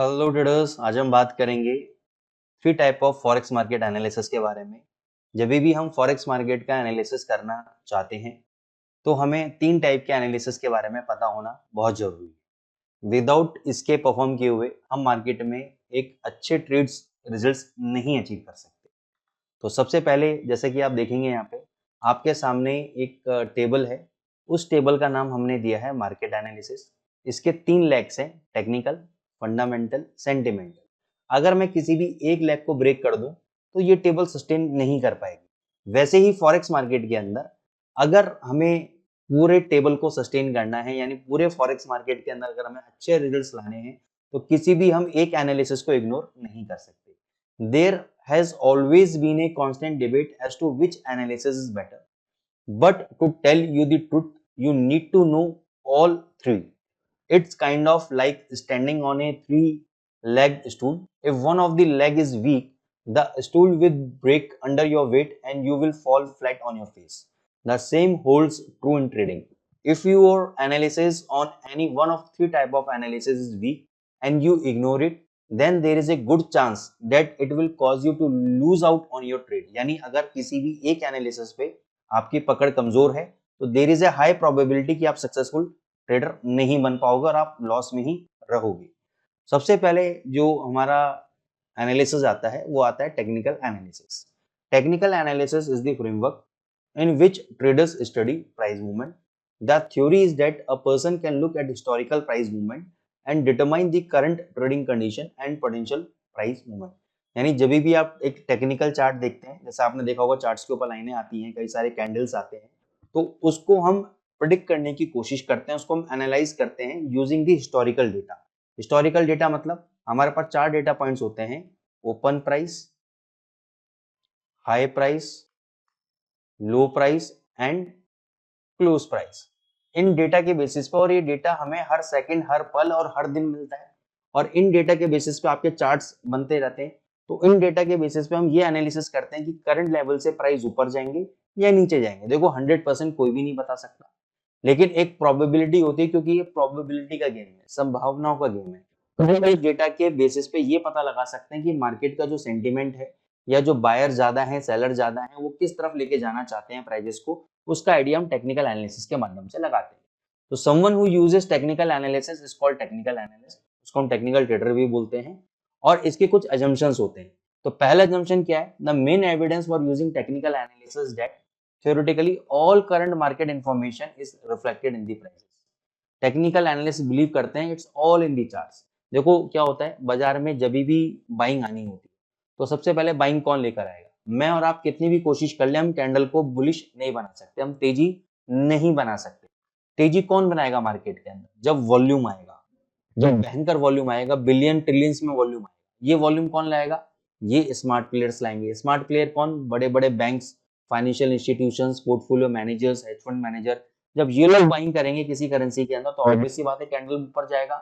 Hello traders, आज हम बात करेंगे three type of forex market analysis के बारे में। जब भी हम फॉरेक्स मार्केट का एनालिसिस करना चाहते हैं तो हमें तीन टाइप के एनालिसिस के बारे में पता होना बहुत जरूरी है। विदाउट इसके परफॉर्म किए हुए हम मार्केट में एक अच्छे ट्रेड्स रिजल्ट्स नहीं अचीव कर सकते। तो सबसे पहले जैसे कि आप देखेंगे यहाँ पे आपके सामने एक टेबल है। उस टेबल का नाम हमने दिया है मार्केट एनालिसिस। इसके तीन लेग्स हैं, टेक्निकल, फंडामेंटल, सेंटिमेंटल। अगर मैं किसी भी एक लेग को ब्रेक कर दूं तो ये टेबल सस्टेन नहीं कर पाएगी। वैसे ही फॉरेक्स मार्केट के अंदर अगर हमें पूरे टेबल को सस्टेन करना है, यानी पूरे फॉरेक्स मार्केट के अंदर अगर हमें अच्छे रिजल्ट्स लाने हैं तो किसी भी हम एक एनालिसिस को इग्नोर नहीं कर सकते। There has always been a constant debate as to which analysis is better. But to tell you the truth, you need to know all three. It's kind of like standing on a three-legged stool. If one of the leg is weak, the stool will break under your weight and you will fall flat on your face. The same holds true in trading. If your analysis on any one of three type of analysis is weak and you ignore it, then there is a good chance that it will cause you to lose out on your trade. यानी अगर किसी भी एक analysis पे आपकी पकड़ कमजोर है तो there is a high probability कि आप सक्सेसफुल ट्रेडर नहीं बन पाओगे और आप लॉस में ही रहोगे। सबसे पहले जो हमारा एनालिसिस आता है वो आता है technical analysis. Technical analysis is the framework in which traders study price movement. The theory is that a person can look at historical price movement and determine the current trading condition and potential price movement. यानी जब भी आप एक technical chart देखते हैं, जैसे आपने देखा होगा चार्ट्स के ऊपर लाइनें आती हैं, कई सारे कैंडल्स आते हैं, तो उसको हम प्रिडिक्ट करने की कोशिश करते हैं, उसको हम एनालाइज करते हैं using the historical data. Historical data मतलब हमारे पास चार डेटा पॉइंट्स होते हैं, open price, high price, low price and close price. In data के बेसिस पर, और ये डेटा हमें हर सेकंड, हर पल और हर दिन मिलता है, और इन डेटा के बेसिस पे आपके चार्ट्स बनते रहते हैं। तो इन डेटा के बेसिस पे हम ये एनालिसिस करते हैं कि करंट लेवल से प्राइस ऊपर जाएंगे या नीचे जाएंगे। देखो 100% कोई भी नहीं बता सकता, लेकिन एक प्रोबेबिलिटी होती है, क्योंकि ये प्रोबेबिलिटी का गेम है, संभावनाओं का गेम है। तो हम इस डेटा के बेसिस पे ये पता लगा सकते हैं कि मार्केट का जो सेंटीमेंट है, या जो बायर ज्यादा है, सेलर ज्यादा है, वो किस तरफ लेके जाना चाहते हैं प्राइजेस को, उसका आइडिया हम टेक्निकल एनालिसिस के माध्यम से लगाते हैं। तो someone who uses technical analysis is called technical analyst. उसको हम टेक्निकल ट्रेडर भी बोलते हैं। और इसके कुछ अजम्पशंस होते हैं। तो पहला अजम्पशन क्या है? The main evidence for using technical analysis that theoretically all current market information is reflected in the prices. Technical analyst believe करते हैं it's all in the charts. देखो क्या होता है, बाजार में जब भी बाइंग आनी होती है तो सबसे पहले बाइंग कौन लेकर आएगा? मैं और आप कितनी भी कोशिश कर ले, हम कैंडल को बुलिश नहीं बना सकते, हम तेजी नहीं बना सकते। तेजी कौन बनाएगा मार्केट के अंदर? जब वॉल्यूम आएगा, जब भयंकर वॉल्यूम आएगा, बिलियन ट्रिलियंस में वॉल्यूम आएगा। ये वॉल्यूम कौन लाएगा? ये स्मार्ट प्लेयर्स लाएंगे। स्मार्ट प्लेयर कौन? बड़े बड़े banks, financial institutions, portfolio managers, hedge fund manager. जब ये लोग बाइंग करेंगे किसी करेंसी के अंदर तो ऑब्वियस सी बात है कैंडल ऊपर जाएगा।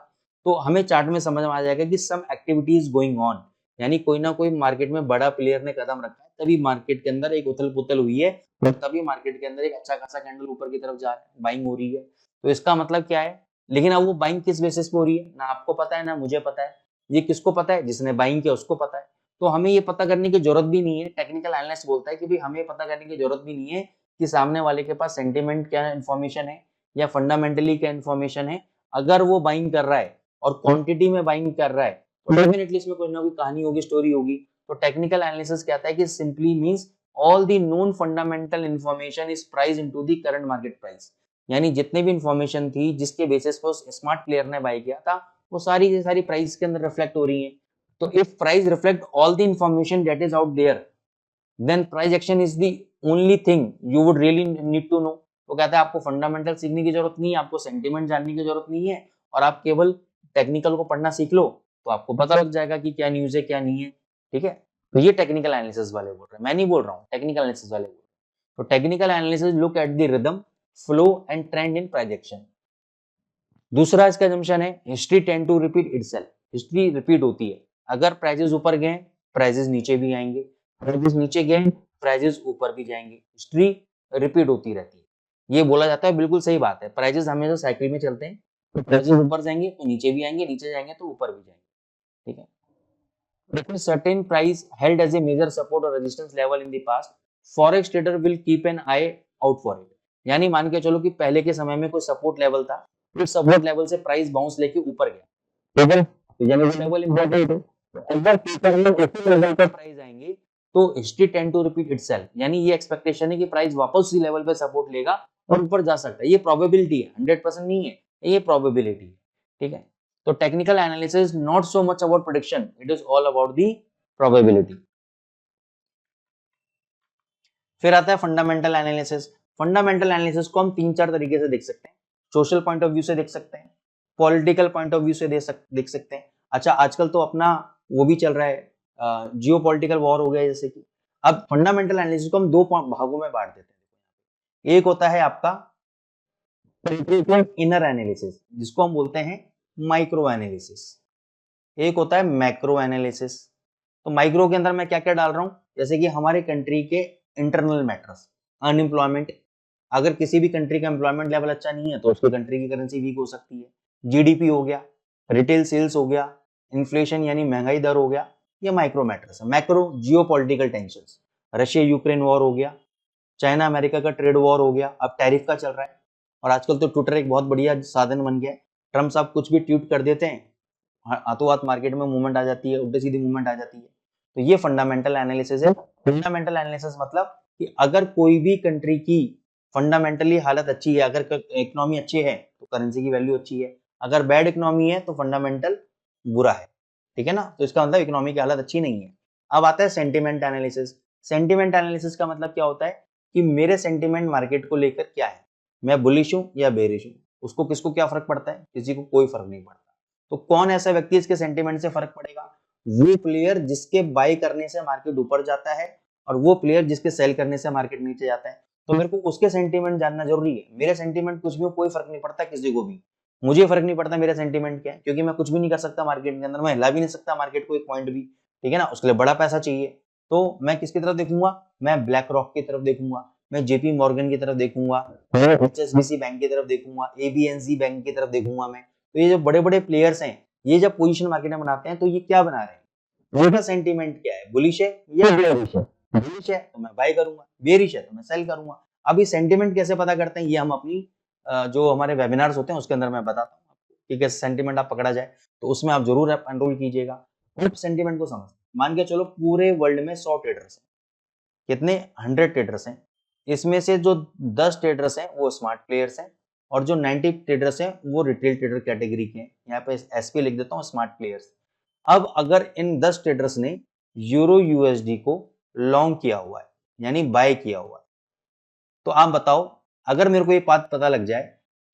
तो हमें चार्ट में समझ में आ जाएगा कि some activity is going on, यानी कोई ना कोई मार्केट में बड़ा प्लेयर ने कदम रखा है, तभी मार्केट के अंदर एक उथल पुथल हुई है, और तभी मार्केट के अंदर एक अच्छा खासा कैंडल ऊपर की तरफ जा रहा है, बाइंग हो रही है। तो इसका मतलब क्या है? लेकिन अब वो बाइंग किस बेसिस पे हो रही है, ना आपको पता है ना मुझे पता है। ये किसको पता है? जिसने बाइंग किया उसको पता है। तो हमें ये पता करने की जरूरत भी नहीं है। टेक्निकल एनालिस्ट बोलता है कि भाई हमें पता करने की जरूरत भी नहीं है कि सामने वाले के पास सेंटिमेंट क्या इन्फॉर्मेशन है या फंडामेंटली क्या इन्फॉर्मेशन है। अगर वो बाइंग कर रहा है और क्वांटिटी में बाइंग कर रहा है तो डेफिनेटली इसमें कोई ना कोई कहानी होगी, स्टोरी होगी। तो टेक्निकल एनालिसिस कहता है कि simply means all the known fundamental information is price into the current market price. यानी जितने भी इन्फॉर्मेशन थी जिसके बेसिस पर उस स्मार्ट प्लेयर ने बाय किया था, वो सारी की सारी प्राइस के अंदर रिफ्लेक्ट हो रही है। तो if price reflect all the information that is out there, then price action is the only thing you would really need to know. तो कहता है आपको फंडामेंटल सीखने की जरूरत नहीं है, आपको सेंटीमेंट जानने की जरूरत नहीं है, और आप केवल टेक्निकल को पढ़ना सीख लो तो आपको पता लग जाएगा कि क्या न्यूज है क्या नहीं है। ठीक है, तो ये टेक्निकल एनालिसिस वाले बोल रहे हैं, मैं नहीं बोल रहा हूँ, टेक्निकल एनालिसिस वाले बोल रहे हैं। तो technical analysis look at the rhythm, flow and trend in price action. दूसरा इसका assumption है history tend to repeat itself. History repeat होती है। अगर प्राइजेस ऊपर गए प्राइजेस नीचे भी आएंगे, प्राइजेस नीचे गए प्राइजेस ऊपर भी जाएंगे। हिस्ट्री रिपीट होती रहती है। ये बोला जाता है, बिल्कुल सही बात है। प्राइजेस हमेशा साइकिल में चलते हैं, तो प्राइजेस ऊपर जाएंगे तो नीचे भी आएंगे, नीचे जाएंगे तो ऊपर भी जाएंगे। ठीक है। If a certain price held as a major support or resistance level in the past, forex trader will keep an eye out for it. यानी मान के चलो कि पहले के समय में कोई सपोर्ट लेवल था, फिर सपोर्ट लेवल से प्राइस बाउंस लेके ऊपर गया, ठीक है, यानी वो लेवल इंपॉर्टेंट है। तो अगर फ्यूचर में उसी लेवल पर प्राइस आएंगे तो history tend to repeat itself, यानी ये एक्सपेक्टेशन है कि प्राइस वापस उसी लेवल पे सपोर्ट लेगा और ऊपर जा सकता है। ये प्रोबेबिलिटी है, 100% नहीं है, ये प्रोबेबिलिटी है, ठीक है। तो technical analysis not so much about prediction, it is all about the probability. फिर आता है फंडामेंटल एनालिसिस। फंडामेंटल एनालिसिस को हम 3-4 तरीके से देख सकते हैं। सोशल पॉइंट ऑफ व्यू से देख सकते हैं, पॉलिटिकल पॉइंट ऑफ व्यू से देख सकते हैं। अच्छा, आजकल तो अपना वो भी चल रहा है, जियो पॉलिटिकल वॉर हो गया जैसे कि। अब फंडामेंटल एनालिसिस को हम 2 भागों में बांट देते हैं। एक होता है आपका इनर एनालिसिस, जिसको हम बोलते हैं माइक्रो एनालिसिस। एक होता है मैक्रो एनालिसिस। तो माइक्रो के अंदर मैं क्या क्या डाल रहा हूं, जैसे कि हमारे कंट्री के इंटरनल मैटर्स, अनएम्प्लॉयमेंट, अगर किसी भी कंट्री का एम्प्लॉयमेंट लेवल अच्छा नहीं है तो उसकी कंट्री की करेंसी वीक हो सकती है। जीडीपी हो गया, रिटेल सेल्स हो गया, इन्फ्लेशन यानी महंगाई दर हो गया, ये माइक्रो मैटर्स है। मैक्रो जियो political tension, Russia Ukraine war हो गया, चाइना अमेरिका का ट्रेड वॉर हो गया, अब टैरिफ का चल रहा है। और आजकल तो ट्विटर एक बहुत बढ़िया साधन बन गया है। ट्रम्प साहब कुछ भी ट्वीट कर देते हैं, हाथों हाथ मार्केट में मूवमेंट आ जाती है, उल्टे सीधी मूवमेंट आ जाती है। तो ये फंडामेंटल एनालिसिस है। फंडामेंटल एनालिसिस मतलब कि अगर कोई भी कंट्री की फंडामेंटली हालत अच्छी है, अगर इकोनॉमी अच्छी है तो करेंसी की वैल्यू अच्छी है, अगर बैड इकोनॉमी है तो फंडामेंटल बुरा है, ठीक है ना। तो इसका मतलब इकोनॉमी की हालत अच्छी नहीं है। अब आता है सेंटिमेंट एनालिसिस। सेंटिमेंट एनालिसिस का मतलब क्या होता है कि मेरे सेंटिमेंट मार्केट को लेकर क्या है, मैं बुलिश हूं या बेरिश हूं, उसको किसको क्या फर्क पड़ता है, किसी को कोई फर्क नहीं पड़ता। तो कौन ऐसा व्यक्ति इसके सेंटिमेंट से फर्क पड़ेगा, वो प्लेयर जिसके बाई करने से मार्केट ऊपर जाता है और वो प्लेयर जिसके सेल करने से मार्केट नीचे जाता है। तो मेरे को उसके सेंटिमेंट जानना जरूरी है। मेरे सेंटिमेंट कुछ भी हो, कोई फर्क नहीं पड़ता किसी को भी, मुझे फर्क नहीं पड़ता मेरा सेंटिमेंट क्या है, क्योंकि मैं कुछ भी नहीं कर सकता मार्केट के अंदर, मैं हिला भी नहीं सकता मार्केट को एक पॉइंट भी, ठीक है ना। उसके लिए बड़ा पैसा चाहिए। तो मैं किसकी तरफ देखूंगा, मैं ब्लैक रॉक की तरफ देखूंगा, मैं जेपी मॉर्गन की तरफ देखूंगा, एचएसबीसी बैंक की तरफ देखूंगा, एबीएनसी बैंक की तरफ देखूंगा मैं। तो ये जो बड़े बड़े प्लेयर्स हैं, ये जब पोजीशन मार्केट में बनाते हैं तो ये क्या बना रहे हैं, उनका सेंटीमेंट क्या है, बुलिश है या बेयरिश है। बुलिश है तो मैं बाय करूंगा, बेयरिश है तो मैं सेल करूंगा। अब ये सेंटीमेंट कैसे पता करते हैं, ये हम अपनी जो हमारे वेबिनार्स होते हैं उसके अंदर मैं बताता हूँ कि कैसे सेंटीमेंट आप पकड़ा जाए, तो उसमें आप जरूर एनरोल कीजिएगा। आप सेंटीमेंट को समझ, मान के चलो पूरे वर्ल्ड में 100 ट्रेडर्स हैं, कितने 100 ट्रेडर्स हैं, इसमें से जो 10 ट्रेडर्स हैं वो स्मार्ट प्लेयर्स हैं और जो 90 ट्रेडर्स हैं वो रिटेल ट्रेडर कैटेगरी के हैं। यहाँ पे एसपी लिख देता हूँ, स्मार्ट प्लेयर्स। अब अगर इन 10 ट्रेडर्स ने यूरो यूएसडी को लॉन्ग किया हुआ है यानी बाय किया हुआ है, तो आप बताओ, अगर मेरे को ये बात पता लग जाए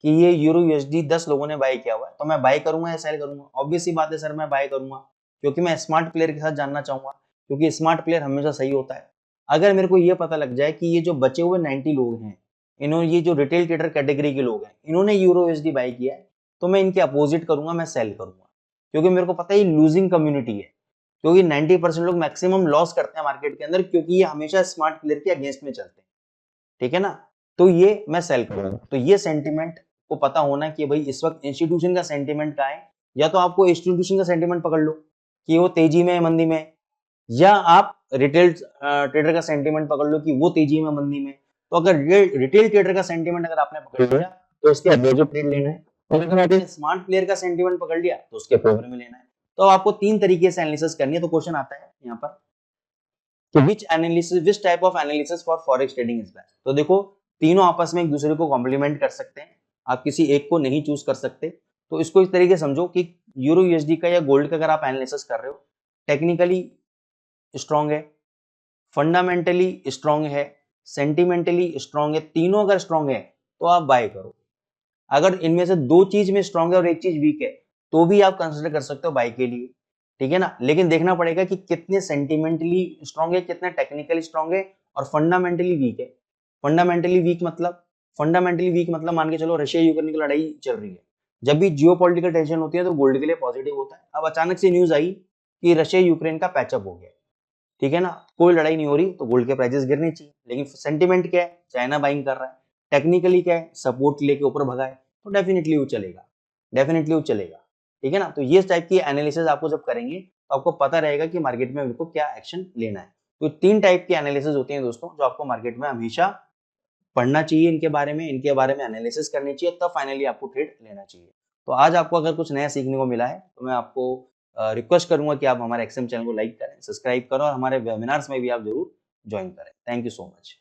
कि ये यूरो यूएसडी 10 लोगों ने बाय किया हुआ है, तो मैं बाय करूंगा या सेल करूंगा? ऑब्वियस सी बात है सर, मैं बाय करूंगा, क्योंकि मैं स्मार्ट प्लेयर के साथ जानना चाहूंगा, क्योंकि स्मार्ट प्लेयर हमेशा सही होता है। अगर मेरे को ये पता लग जाए कि ये जो बचे हुए 90 लोग हैं, इन्होंने, ये जो रिटेल ट्रेडर कैटेगरी के लोग हैं, इन्होंने यूरो यूएसडी बाय किया है, तो मैं इनके अपोजिट करूंगा, मैं सेल करूंगा, क्योंकि मेरे को पता है ये लूजिंग कम्युनिटी है, क्योंकि 90% लोग मैक्सिमम लॉस करते हैं मार्केट के अंदर, क्योंकि ये हमेशा स्मार्ट प्लेयर के अगेंस्ट में चलते हैं, ठीक है ना। तो ये मैं सेल करूंगा। तो ये सेंटीमेंट को पता होना कि भाई इस वक्त इंस्टीट्यूशन का सेंटीमेंट क्या है, या तो आपको इंस्टीट्यूशन का सेंटीमेंट पकड़ लो कि वो तेजी में है मंदी में, या आप रिटेल ट्रेडर का सेंटीमेंट पकड़ लो कि वो तेजी में मंदी में। तो अगर रिटेल ट्रेडर का सेंटीमेंट अगर आपने पकड़ लिया तो उसके अपोजिट ट्रेड लेना है, और अगर आपने स्मार्ट प्लेयर का सेंटीमेंट पकड़ लिया तो उसके फेवर में लेना है। तो आपको 3 तरीके से एनालिसिस करनी है। तो क्वेश्चन आता है यहाँ पर कि which type of analysis for forex trading is best. तो देखो, तीनों आपस में एक दूसरे को कॉम्प्लीमेंट कर सकते हैं, आप किसी एक को नहीं चूज कर सकते। तो इसको इस तरीके समझो कि यूरो यूएसडी का या गोल्ड का अगर आप एनालिसिस कर रहे हो, टेक्निकली स्ट्रांग है, फंडामेंटली स्ट्रांग है, सेंटिमेंटली स्ट्रांग है, तीनों अगर स्ट्रांग है तो आप बाय करो। अगर इनमें से 2 चीज में स्ट्रांग है और एक चीज वीक है तो भी आप कंसिडर कर सकते हो बाय के लिए, ठीक है ना। लेकिन देखना पड़ेगा कि कितने सेंटिमेंटली स्ट्रांग है, कितने टेक्निकली स्ट्रांग है और फंडामेंटली वीक है। फंडामेंटली वीक मतलब मान के चलो रशिया यूक्रेन की लड़ाई चल रही है, जब भी जियोपॉलिटिकल टेंशन होती है तो गोल्ड के लिए पॉजिटिव होता है। अब अचानक से न्यूज आई कि रशिया यूक्रेन का पैचअप हो गया, ठीक है ना, कोई लड़ाई नहीं हो रही, तो गोल्ड के प्राइसेस गिरने चाहिए। लेकिन सेंटिमेंट क्या है, चाइना बाइंग कर रहा है, टेक्निकली क्या है, सपोर्ट लेके ऊपर भगा है, तो डेफिनेटली वो चलेगा, डेफिनेटली वो चलेगा। ठीक है ना। तो ये टाइप की एनालिसिस आपको जब करेंगे तो आपको पता रहेगा कि मार्केट में मेरे को क्या एक्शन लेना है। तो 3 टाइप की एनालिसिस होती हैं दोस्तों, जो आपको मार्केट में हमेशा पढ़ना चाहिए, इनके बारे में एनालिसिस करनी चाहिए, तब फाइनली आपको ट्रेड लेना चाहिए। तो आज आपको अगर कुछ नया सीखने को मिला है तो मैं आपको रिक्वेस्ट करूंगा कि आप हमारे एक्सएम चैनल को लाइक करें, सब्सक्राइब करें और हमारे वेबिनार्स में भी आप जरूर ज्वाइन करें। Thank you so much.